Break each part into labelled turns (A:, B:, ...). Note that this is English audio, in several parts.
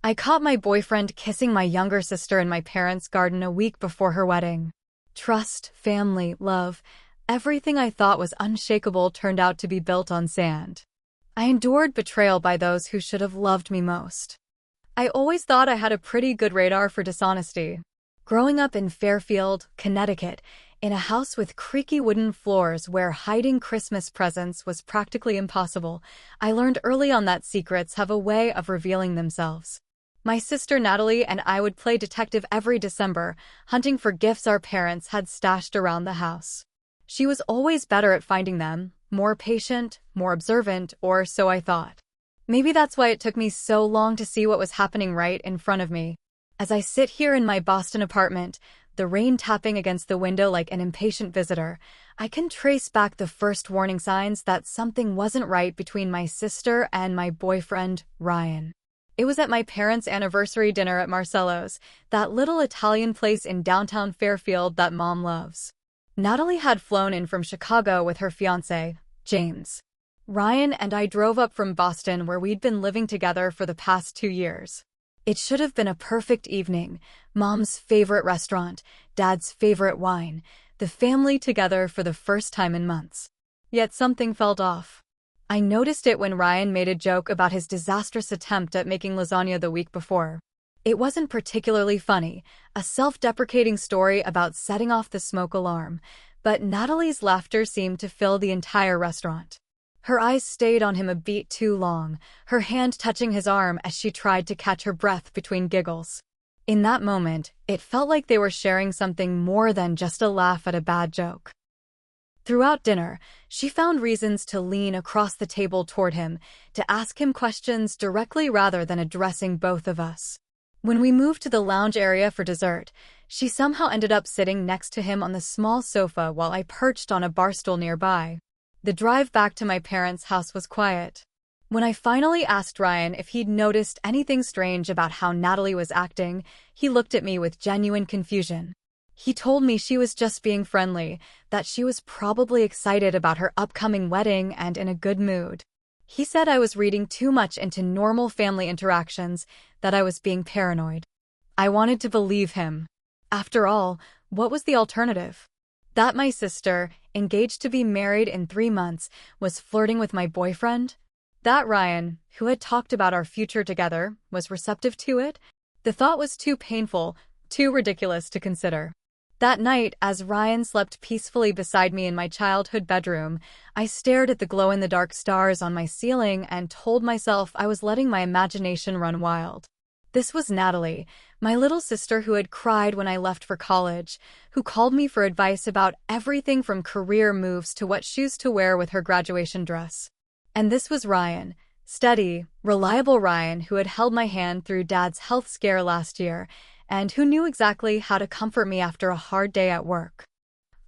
A: I caught my boyfriend kissing my younger sister in my parents' garden a week before her wedding. Trust, family, love, everything I thought was unshakable turned out to be built on sand. I endured betrayal by those who should have loved me most. I always thought I had a pretty good radar for dishonesty. Growing up in Fairfield, Connecticut, in a house with creaky wooden floors where hiding Christmas presents was practically impossible, I learned early on that secrets have a way of revealing themselves. My sister Natalie and I would play detective every December, hunting for gifts our parents had stashed around the house. She was always better at finding them, more patient, more observant, or so I thought. Maybe that's why it took me so long to see what was happening right in front of me. As I sit here in my Boston apartment, the rain tapping against the window like an impatient visitor, I can trace back the first warning signs that something wasn't right between my sister and my boyfriend, Ryan. It was at my parents' anniversary dinner at Marcello's, that little Italian place in downtown Fairfield that Mom loves. Natalie had flown in from Chicago with her fiancé, James. Ryan and I drove up from Boston where we'd been living together for the past 2 years. It should have been a perfect evening, Mom's favorite restaurant, Dad's favorite wine, the family together for the first time in months. Yet something felt off. I noticed it when Ryan made a joke about his disastrous attempt at making lasagna the week before. It wasn't particularly funny, a self-deprecating story about setting off the smoke alarm, but Natalie's laughter seemed to fill the entire restaurant. Her eyes stayed on him a beat too long, her hand touching his arm as she tried to catch her breath between giggles. In that moment, it felt like they were sharing something more than just a laugh at a bad joke. Throughout dinner, she found reasons to lean across the table toward him, to ask him questions directly rather than addressing both of us. When we moved to the lounge area for dessert, she somehow ended up sitting next to him on the small sofa while I perched on a bar stool nearby. The drive back to my parents' house was quiet. When I finally asked Ryan if he'd noticed anything strange about how Natalie was acting, he looked at me with genuine confusion. He told me she was just being friendly, that she was probably excited about her upcoming wedding and in a good mood. He said I was reading too much into normal family interactions, that I was being paranoid. I wanted to believe him. After all, what was the alternative? That my sister, engaged to be married in 3 months, was flirting with my boyfriend? That Ryan, who had talked about our future together, was receptive to it? The thought was too painful, too ridiculous to consider. That night, as Ryan slept peacefully beside me in my childhood bedroom, I stared at the glow-in-the-dark stars on my ceiling and told myself I was letting my imagination run wild. This was Natalie, my little sister who had cried when I left for college, who called me for advice about everything from career moves to what shoes to wear with her graduation dress. And this was Ryan, steady, reliable Ryan who had held my hand through Dad's health scare last year, and who knew exactly how to comfort me after a hard day at work.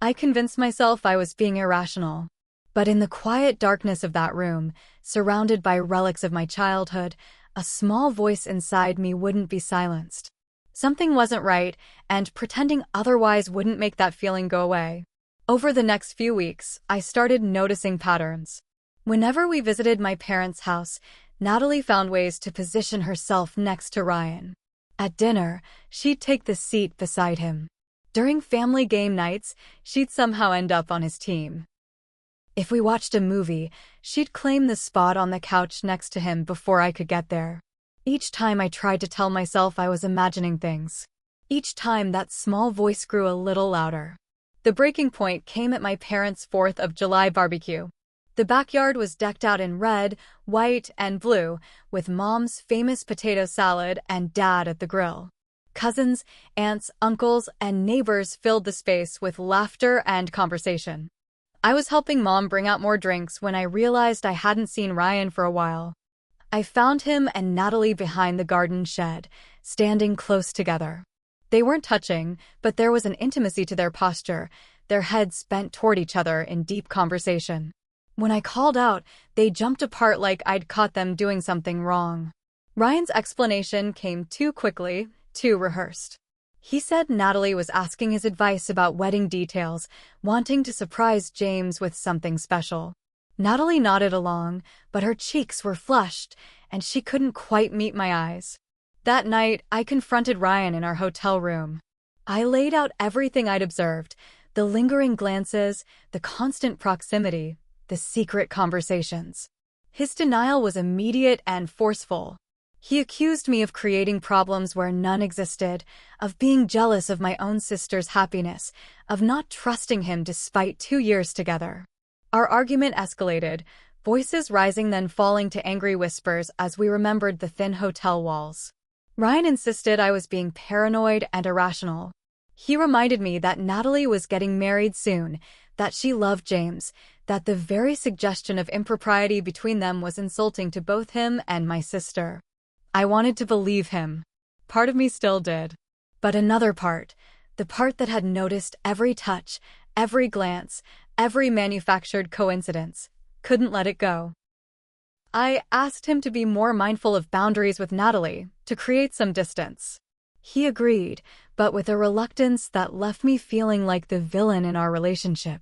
A: I convinced myself I was being irrational. But in the quiet darkness of that room, surrounded by relics of my childhood, a small voice inside me wouldn't be silenced. Something wasn't right, and pretending otherwise wouldn't make that feeling go away. Over the next few weeks, I started noticing patterns. Whenever we visited my parents' house, Natalie found ways to position herself next to Ryan. At dinner, she'd take the seat beside him. During family game nights, she'd somehow end up on his team. If we watched a movie, she'd claim the spot on the couch next to him before I could get there. Each time I tried to tell myself I was imagining things. Each time that small voice grew a little louder. The breaking point came at my parents' 4th of July barbecue. The backyard was decked out in red, white, and blue, with Mom's famous potato salad and Dad at the grill. Cousins, aunts, uncles, and neighbors filled the space with laughter and conversation. I was helping Mom bring out more drinks when I realized I hadn't seen Ryan for a while. I found him and Natalie behind the garden shed, standing close together. They weren't touching, but there was an intimacy to their posture, their heads bent toward each other in deep conversation. When I called out, they jumped apart like I'd caught them doing something wrong. Ryan's explanation came too quickly, too rehearsed. He said Natalie was asking his advice about wedding details, wanting to surprise James with something special. Natalie nodded along, but her cheeks were flushed, and she couldn't quite meet my eyes. That night, I confronted Ryan in our hotel room. I laid out everything I'd observed, the lingering glances, the constant proximity, the secret conversations. His denial was immediate and forceful. He accused me of creating problems where none existed, of being jealous of my own sister's happiness, of not trusting him despite 2 years together. Our argument escalated, voices rising then falling to angry whispers as we remembered the thin hotel walls. Ryan insisted I was being paranoid and irrational. He reminded me that Natalie was getting married soon, that she loved James, that the very suggestion of impropriety between them was insulting to both him and my sister. I wanted to believe him. Part of me still did. But another part, the part that had noticed every touch, every glance, every manufactured coincidence, couldn't let it go. I asked him to be more mindful of boundaries with Natalie, to create some distance. He agreed, but with a reluctance that left me feeling like the villain in our relationship.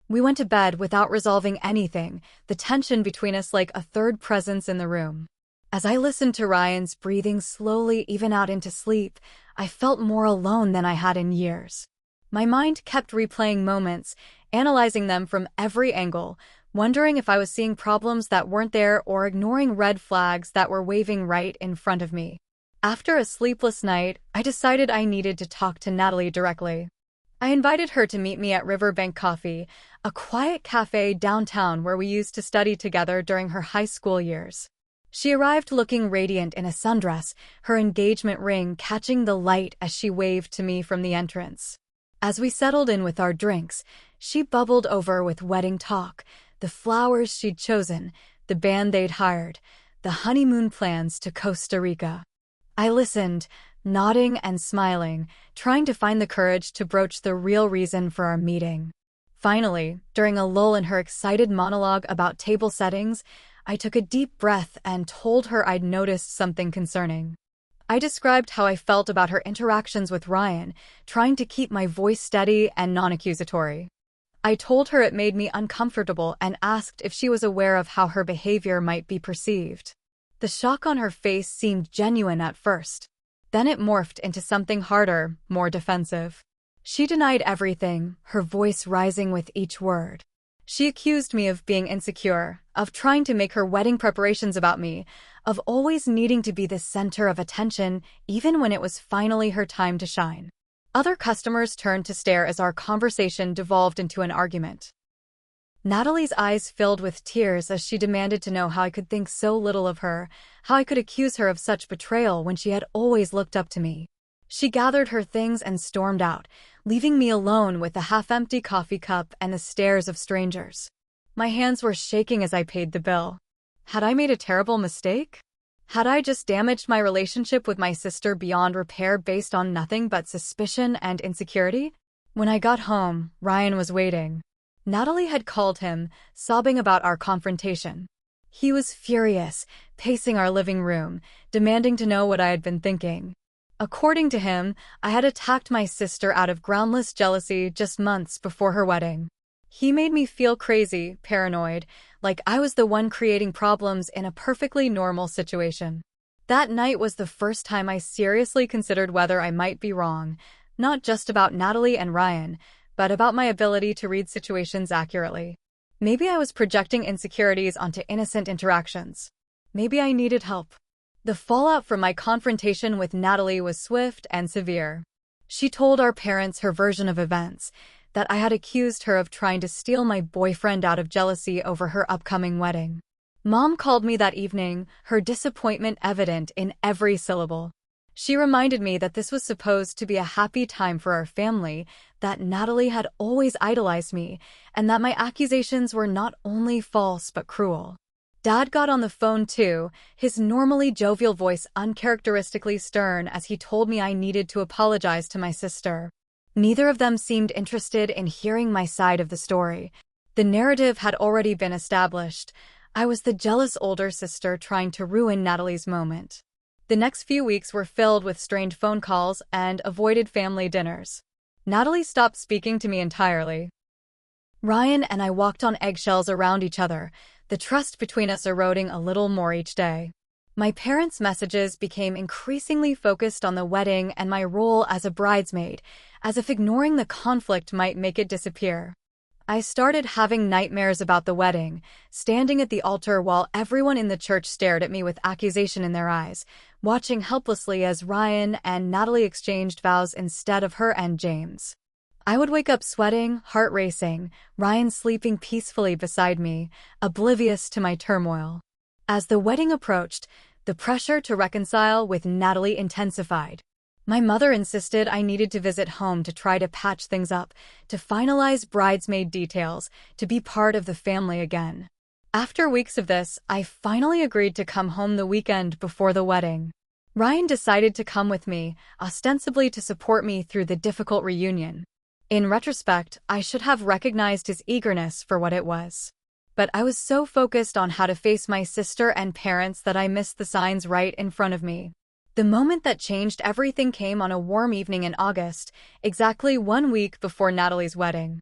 A: We went to bed without resolving anything, the tension between us like a third presence in the room. As I listened to Ryan's breathing slowly even out into sleep, I felt more alone than I had in years. My mind kept replaying moments, analyzing them from every angle, wondering if I was seeing problems that weren't there or ignoring red flags that were waving right in front of me. After a sleepless night, I decided I needed to talk to Natalie directly. I invited her to meet me at Riverbank Coffee, a quiet cafe downtown where we used to study together during her high school years. She arrived looking radiant in a sundress, her engagement ring catching the light as she waved to me from the entrance. As we settled in with our drinks, she bubbled over with wedding talk, the flowers she'd chosen, the band they'd hired, the honeymoon plans to Costa Rica. I listened, nodding and smiling, trying to find the courage to broach the real reason for our meeting. Finally, during a lull in her excited monologue about table settings, I took a deep breath and told her I'd noticed something concerning. I described how I felt about her interactions with Ryan, trying to keep my voice steady and non-accusatory. I told her it made me uncomfortable and asked if she was aware of how her behavior might be perceived. The shock on her face seemed genuine at first. Then it morphed into something harder, more defensive. She denied everything, her voice rising with each word. She accused me of being insecure, of trying to make her wedding preparations about me, of always needing to be the center of attention even when it was finally her time to shine. Other customers turned to stare as our conversation devolved into an argument. Natalie's eyes filled with tears as she demanded to know how I could think so little of her, how I could accuse her of such betrayal when she had always looked up to me. She gathered her things and stormed out, leaving me alone with the half-empty coffee cup and the stares of strangers. My hands were shaking as I paid the bill. Had I made a terrible mistake? Had I just damaged my relationship with my sister beyond repair based on nothing but suspicion and insecurity? When I got home, Ryan was waiting. Natalie had called him, sobbing about our confrontation. He was furious, pacing our living room, demanding to know what I had been thinking. According to him, I had attacked my sister out of groundless jealousy just months before her wedding. He made me feel crazy, paranoid, like I was the one creating problems in a perfectly normal situation. That night was the first time I seriously considered whether I might be wrong, not just about Natalie and Ryan, but about my ability to read situations accurately. Maybe I was projecting insecurities onto innocent interactions. Maybe I needed help. The fallout from my confrontation with Natalie was swift and severe. She told our parents her version of events, that I had accused her of trying to steal my boyfriend out of jealousy over her upcoming wedding. Mom called me that evening, her disappointment evident in every syllable. She reminded me that this was supposed to be a happy time for our family, that Natalie had always idolized me, and that my accusations were not only false but cruel. Dad got on the phone too, his normally jovial voice uncharacteristically stern as he told me I needed to apologize to my sister. Neither of them seemed interested in hearing my side of the story. The narrative had already been established. I was the jealous older sister trying to ruin Natalie's moment. The next few weeks were filled with strained phone calls and avoided family dinners. Natalie stopped speaking to me entirely. Ryan and I walked on eggshells around each other, the trust between us eroding a little more each day. My parents' messages became increasingly focused on the wedding and my role as a bridesmaid, as if ignoring the conflict might make it disappear. I started having nightmares about the wedding, standing at the altar while everyone in the church stared at me with accusation in their eyes, watching helplessly as Ryan and Natalie exchanged vows instead of her and James. I would wake up sweating, heart racing, Ryan sleeping peacefully beside me, oblivious to my turmoil. As the wedding approached, the pressure to reconcile with Natalie intensified. My mother insisted I needed to visit home to try to patch things up, to finalize bridesmaid details, to be part of the family again. After weeks of this, I finally agreed to come home the weekend before the wedding. Ryan decided to come with me, ostensibly to support me through the difficult reunion. In retrospect, I should have recognized his eagerness for what it was. But I was so focused on how to face my sister and parents that I missed the signs right in front of me. The moment that changed everything came on a warm evening in August, exactly 1 week before Natalie's wedding.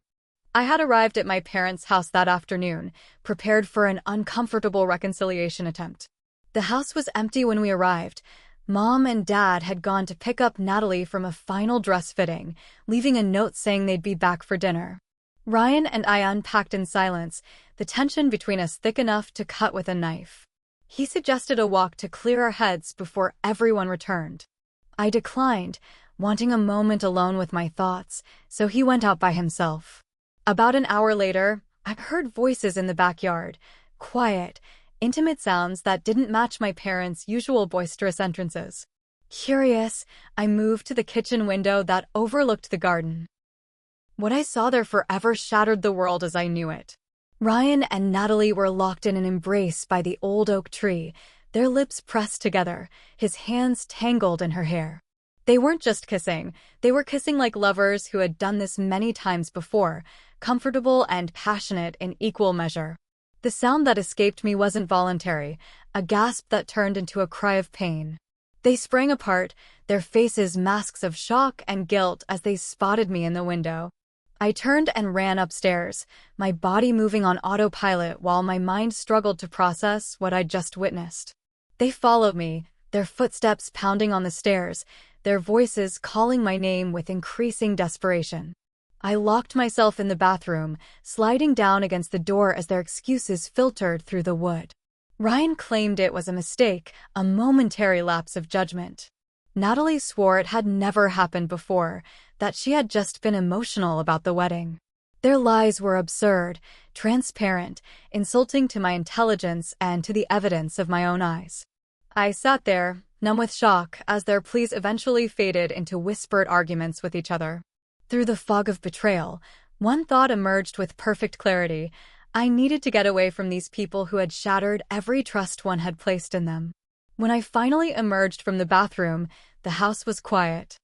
A: I had arrived at my parents' house that afternoon, prepared for an uncomfortable reconciliation attempt. The house was empty when we arrived. Mom and Dad had gone to pick up Natalie from a final dress fitting, leaving a note saying they'd be back for dinner. Ryan and I unpacked in silence, the tension between us thick enough to cut with a knife. He suggested a walk to clear our heads before everyone returned. I declined, wanting a moment alone with my thoughts, so he went out by himself. About an hour later, I heard voices in the backyard, quiet, intimate sounds that didn't match my parents' usual boisterous entrances. Curious, I moved to the kitchen window that overlooked the garden. What I saw there forever shattered the world as I knew it. Ryan and Natalie were locked in an embrace by the old oak tree, their lips pressed together, his hands tangled in her hair. They weren't just kissing, they were kissing like lovers who had done this many times before, comfortable and passionate in equal measure. The sound that escaped me wasn't voluntary, a gasp that turned into a cry of pain. They sprang apart, their faces masks of shock and guilt as they spotted me in the window. I turned and ran upstairs, my body moving on autopilot while my mind struggled to process what I'd just witnessed. They followed me, their footsteps pounding on the stairs, their voices calling my name with increasing desperation. I locked myself in the bathroom, sliding down against the door as their excuses filtered through the wood. Ryan claimed it was a mistake, a momentary lapse of judgment. Natalie swore it had never happened before, that she had just been emotional about the wedding. Their lies were absurd, transparent, insulting to my intelligence and to the evidence of my own eyes. I sat there, numb with shock, as their pleas eventually faded into whispered arguments with each other. Through the fog of betrayal, one thought emerged with perfect clarity. I needed to get away from these people who had shattered every trust one had placed in them. When I finally emerged from the bathroom, the house was quiet.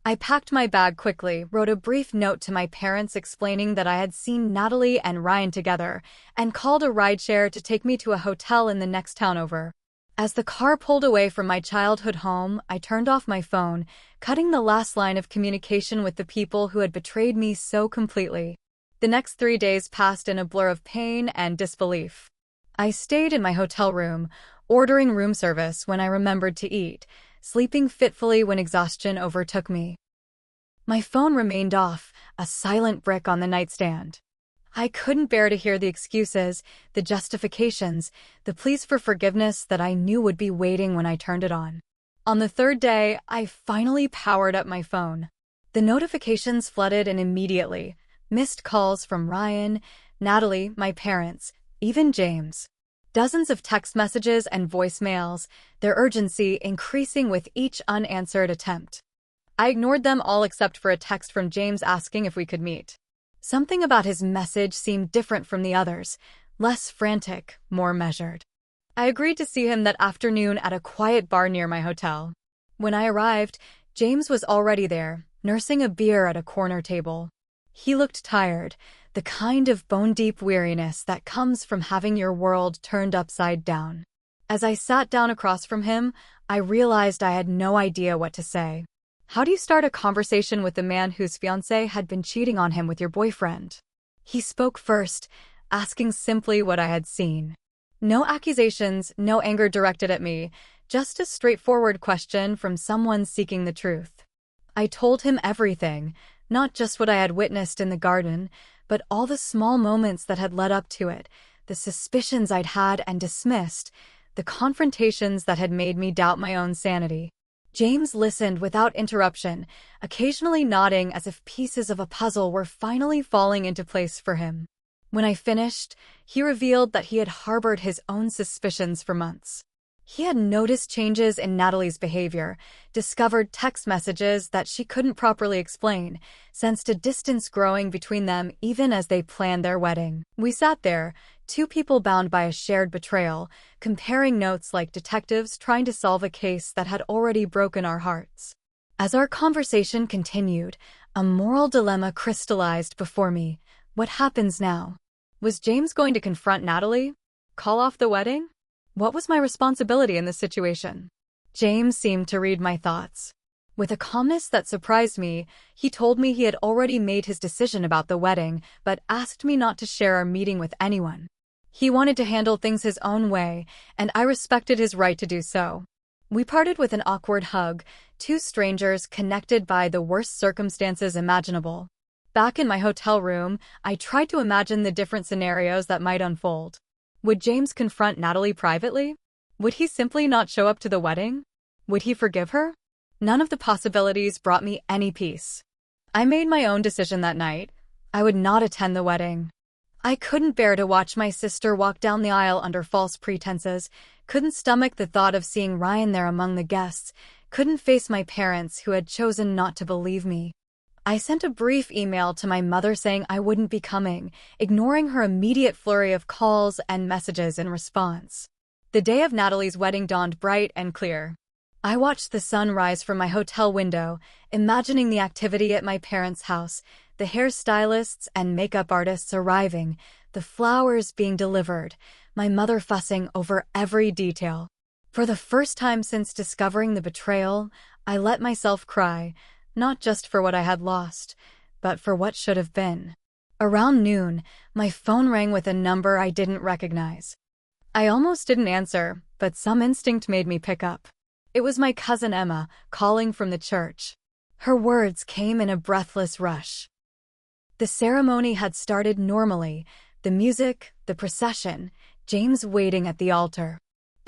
A: I packed my bag quickly, wrote a brief note to my parents explaining that I had seen Natalie and Ryan together, and called a rideshare to take me to a hotel in the next town over. As the car pulled away from my childhood home, I turned off my phone, cutting the last line of communication with the people who had betrayed me so completely. The next 3 days passed in a blur of pain and disbelief. I stayed in my hotel room, ordering room service when I remembered to eat, sleeping fitfully when exhaustion overtook me. My phone remained off, a silent brick on the nightstand. I couldn't bear to hear the excuses, the justifications, the pleas for forgiveness that I knew would be waiting when I turned it on. On the third day, I finally powered up my phone. The notifications flooded in immediately. Missed calls from Ryan, Natalie, my parents, even James. Dozens of text messages and voicemails, their urgency increasing with each unanswered attempt. I ignored them all except for a text from James asking if we could meet. Something about his message seemed different from the others, less frantic, more measured. I agreed to see him that afternoon at a quiet bar near my hotel. When I arrived, James was already there, nursing a beer at a corner table. He looked tired, the kind of bone-deep weariness that comes from having your world turned upside down. As I sat down across from him, I realized I had no idea what to say. How do you start a conversation with the man whose fiancée had been cheating on him with your boyfriend? He spoke first, asking simply what I had seen. No accusations, no anger directed at me, Just a straightforward question from someone seeking the truth. I told him everything, not just what I had witnessed in the garden, but all the small moments that had led up to it, the suspicions I'd had and dismissed, the confrontations that had made me doubt my own sanity. James listened without interruption, occasionally nodding as if pieces of a puzzle were finally falling into place for him. When I finished, he revealed that he had harbored his own suspicions for months. He had noticed changes in Natalie's behavior, discovered text messages that she couldn't properly explain, sensed a distance growing between them even as they planned their wedding. We sat there, two people bound by a shared betrayal, comparing notes like detectives trying to solve a case that had already broken our hearts. As our conversation continued, a moral dilemma crystallized before me. What happens now? Was James going to confront Natalie? Call off the wedding? What was my responsibility in this situation? James seemed to read my thoughts. With a calmness that surprised me, he told me he had already made his decision about the wedding, but asked me not to share our meeting with anyone. He wanted to handle things his own way, and I respected his right to do so. We parted with an awkward hug, two strangers connected by the worst circumstances imaginable. Back in my hotel room, I tried to imagine the different scenarios that might unfold. Would James confront Natalie privately? Would he simply not show up to the wedding? Would he forgive her? None of the possibilities brought me any peace. I made my own decision that night. I would not attend the wedding. I couldn't bear to watch my sister walk down the aisle under false pretenses, couldn't stomach the thought of seeing Ryan there among the guests, couldn't face my parents who had chosen not to believe me. I sent a brief email to my mother saying I wouldn't be coming, ignoring her immediate flurry of calls and messages in response. The day of Natalie's wedding dawned bright and clear. I watched the sun rise from my hotel window, imagining the activity at my parents' house, the hairstylists and makeup artists arriving, the flowers being delivered, my mother fussing over every detail. For the first time since discovering the betrayal, I let myself cry, not just for what I had lost, but for what should have been. Around noon, my phone rang with a number I didn't recognize. I almost didn't answer, but some instinct made me pick up. It was my cousin Emma, calling from the church. Her words came in a breathless rush. The ceremony had started normally, the music, the procession, James waiting at the altar.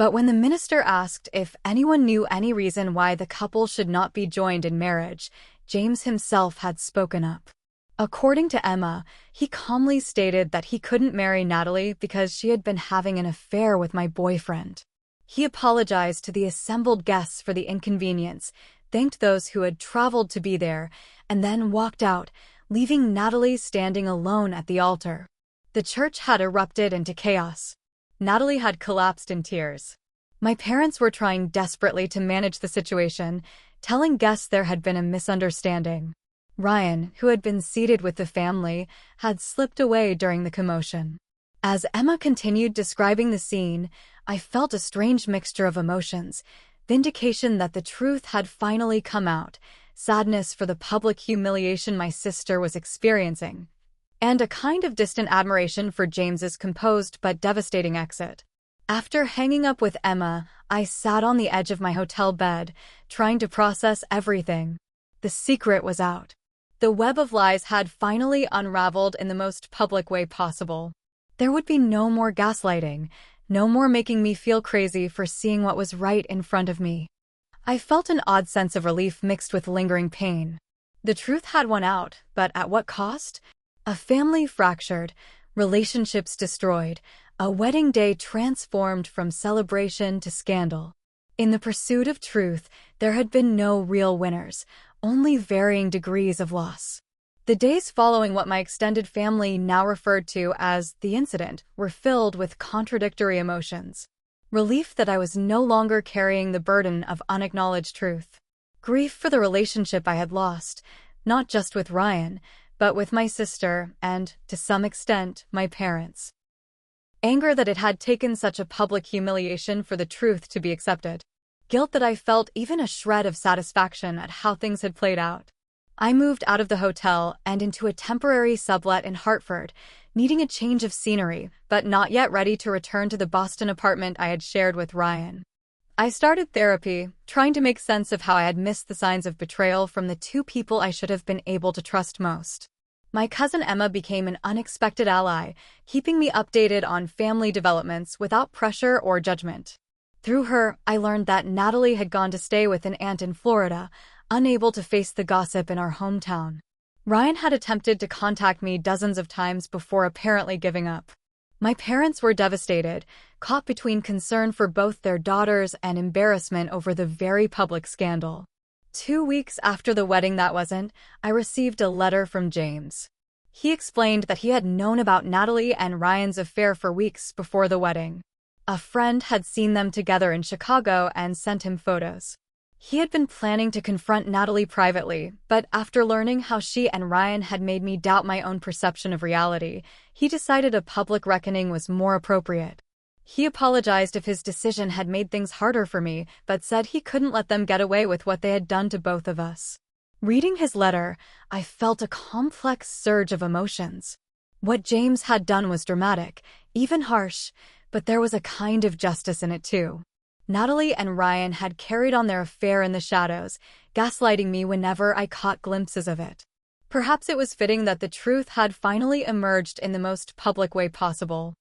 A: But when the minister asked if anyone knew any reason why the couple should not be joined in marriage, James himself had spoken up. According to Emma, he calmly stated that he couldn't marry Natalie because she had been having an affair with my boyfriend. He apologized to the assembled guests for the inconvenience, thanked those who had traveled to be there, and then walked out, leaving Natalie standing alone at the altar. The church had erupted into chaos. Natalie had collapsed in tears. My parents were trying desperately to manage the situation, telling guests there had been a misunderstanding. Ryan, who had been seated with the family, had slipped away during the commotion. As Emma continued describing the scene, I felt a strange mixture of emotions, vindication that the truth had finally come out, sadness for the public humiliation my sister was experiencing, and a kind of distant admiration for James's composed but devastating exit. After hanging up with Emma, I sat on the edge of my hotel bed, trying to process everything. The secret was out. The web of lies had finally unraveled in the most public way possible. There would be no more gaslighting, no more making me feel crazy for seeing what was right in front of me. I felt an odd sense of relief mixed with lingering pain. The truth had won out, but at what cost? A family fractured, relationships destroyed, a wedding day transformed from celebration to scandal. In the pursuit of truth, there had been no real winners, only varying degrees of loss. The days following what my extended family now referred to as the incident were filled with contradictory emotions. Relief that I was no longer carrying the burden of unacknowledged truth. Grief for the relationship I had lost, not just with Ryan, but with my sister and, to some extent, my parents. Anger that it had taken such a public humiliation for the truth to be accepted. Guilt that I felt even a shred of satisfaction at how things had played out. I moved out of the hotel and into a temporary sublet in Hartford, needing a change of scenery, but not yet ready to return to the Boston apartment I had shared with Ryan. I started therapy, trying to make sense of how I had missed the signs of betrayal from the two people I should have been able to trust most. My cousin Emma became an unexpected ally, keeping me updated on family developments without pressure or judgment. Through her, I learned that Natalie had gone to stay with an aunt in Florida, unable to face the gossip in our hometown. Ryan had attempted to contact me dozens of times before apparently giving up. My parents were devastated, caught between concern for both their daughters and embarrassment over the very public scandal. 2 weeks after the wedding I received a letter from James. He explained that he had known about Natalie and Ryan's affair for weeks before the wedding. A friend had seen them together in Chicago and sent him photos. He had been planning to confront Natalie privately, but after learning how she and Ryan had made me doubt my own perception of reality, he decided a public reckoning was more appropriate. He apologized if his decision had made things harder for me, but said he couldn't let them get away with what they had done to both of us. Reading his letter, I felt a complex surge of emotions. What James had done was dramatic, even harsh, but there was a kind of justice in it too. Natalie and Ryan had carried on their affair in the shadows, gaslighting me whenever I caught glimpses of it. Perhaps it was fitting that the truth had finally emerged in the most public way possible.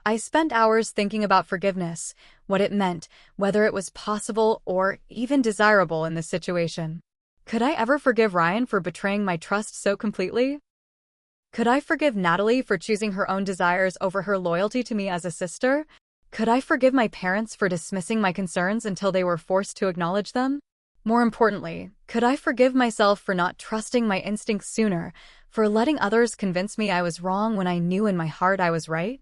A: I spent hours thinking about forgiveness, what it meant, whether it was possible or even desirable in this situation. Could I ever forgive Ryan for betraying my trust so completely? Could I forgive Natalie for choosing her own desires over her loyalty to me as a sister? Could I forgive my parents for dismissing my concerns until they were forced to acknowledge them? More importantly, could I forgive myself for not trusting my instincts sooner, for letting others convince me I was wrong when I knew in my heart I was right?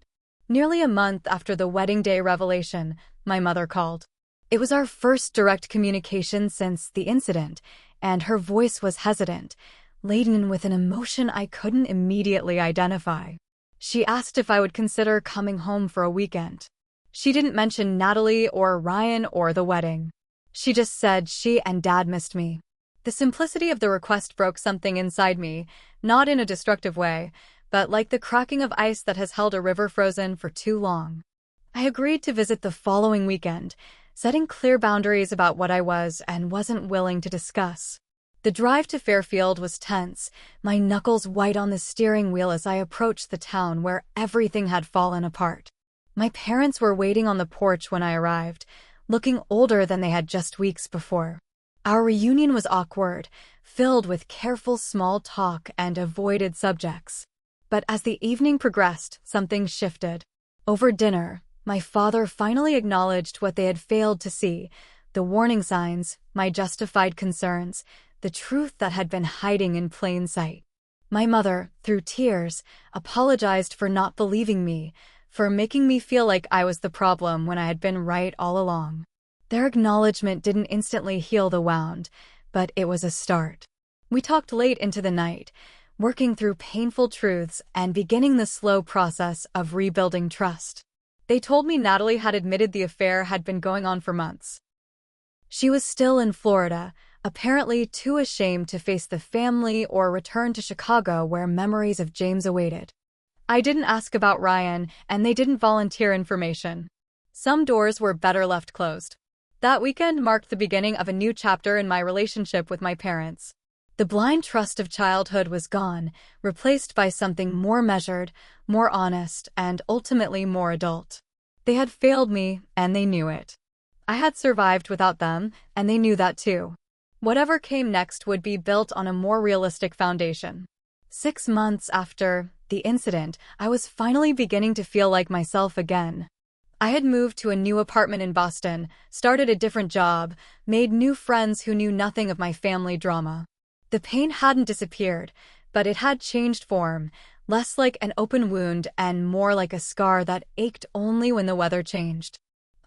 A: Nearly a month after the wedding day revelation, my mother called. It was our first direct communication since the incident, and her voice was hesitant, laden with an emotion I couldn't immediately identify. She asked if I would consider coming home for a weekend. She didn't mention Natalie or Ryan or the wedding. She just said she and Dad missed me. The simplicity of the request broke something inside me, not in a destructive way, but like the cracking of ice that has held a river frozen for too long. I agreed to visit the following weekend, setting clear boundaries about what I was and wasn't willing to discuss. The drive to Fairfield was tense, my knuckles white on the steering wheel as I approached the town where everything had fallen apart. My parents were waiting on the porch when I arrived, looking older than they had just weeks before. Our reunion was awkward, filled with careful small talk and avoided subjects. But as the evening progressed, something shifted. Over dinner, my father finally acknowledged what they had failed to see, the warning signs, my justified concerns, the truth that had been hiding in plain sight. My mother, through tears, apologized for not believing me, for making me feel like I was the problem when I had been right all along. Their acknowledgement didn't instantly heal the wound, but it was a start. We talked late into the night, working through painful truths and beginning the slow process of rebuilding trust. They told me Natalie had admitted the affair had been going on for months. She was still in Florida, apparently too ashamed to face the family or return to Chicago where memories of James awaited. I didn't ask about Ryan, and they didn't volunteer information. Some doors were better left closed. That weekend marked the beginning of a new chapter in my relationship with my parents. The blind trust of childhood was gone, replaced by something more measured, more honest, and ultimately more adult. They had failed me, and they knew it. I had survived without them, and they knew that too. Whatever came next would be built on a more realistic foundation. 6 months after the incident, I was finally beginning to feel like myself again. I had moved to a new apartment in Boston, started a different job, made new friends who knew nothing of my family drama. The pain hadn't disappeared, but it had changed form, less like an open wound and more like a scar that ached only when the weather changed.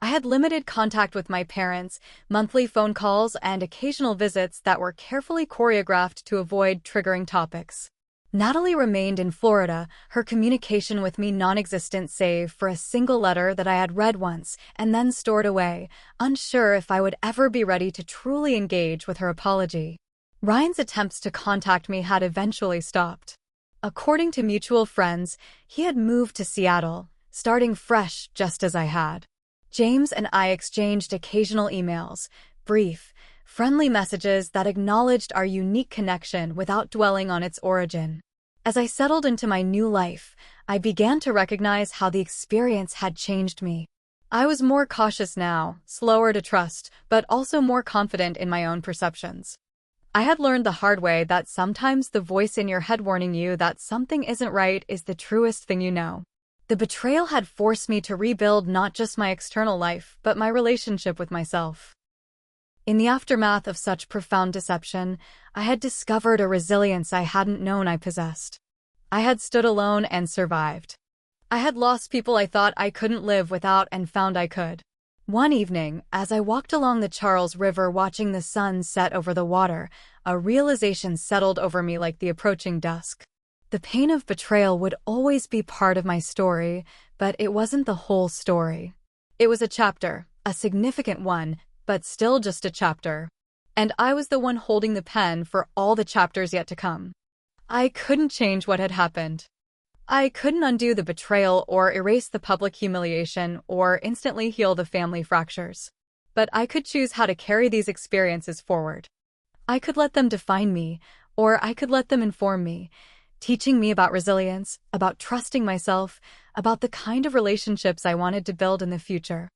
A: I had limited contact with my parents, monthly phone calls, and occasional visits that were carefully choreographed to avoid triggering topics. Natalie remained in Florida, her communication with me non-existent save for a single letter that I had read once and then stored away, unsure if I would ever be ready to truly engage with her apology. Ryan's attempts to contact me had eventually stopped. According to mutual friends, he had moved to Seattle, starting fresh just as I had. James and I exchanged occasional emails, brief, friendly messages that acknowledged our unique connection without dwelling on its origin. As I settled into my new life, I began to recognize how the experience had changed me. I was more cautious now, slower to trust, but also more confident in my own perceptions. I had learned the hard way that sometimes the voice in your head warning you that something isn't right is the truest thing you know. The betrayal had forced me to rebuild not just my external life, but my relationship with myself. In the aftermath of such profound deception, I had discovered a resilience I hadn't known I possessed. I had stood alone and survived. I had lost people I thought I couldn't live without and found I could. One evening, as I walked along the Charles River watching the sun set over the water, a realization settled over me like the approaching dusk. The pain of betrayal would always be part of my story, but it wasn't the whole story. It was a chapter, a significant one, but still just a chapter. And I was the one holding the pen for all the chapters yet to come. I couldn't change what had happened. I couldn't undo the betrayal or erase the public humiliation or instantly heal the family fractures. But I could choose how to carry these experiences forward. I could let them define me, or I could let them inform me, teaching me about resilience, about trusting myself, about the kind of relationships I wanted to build in the future.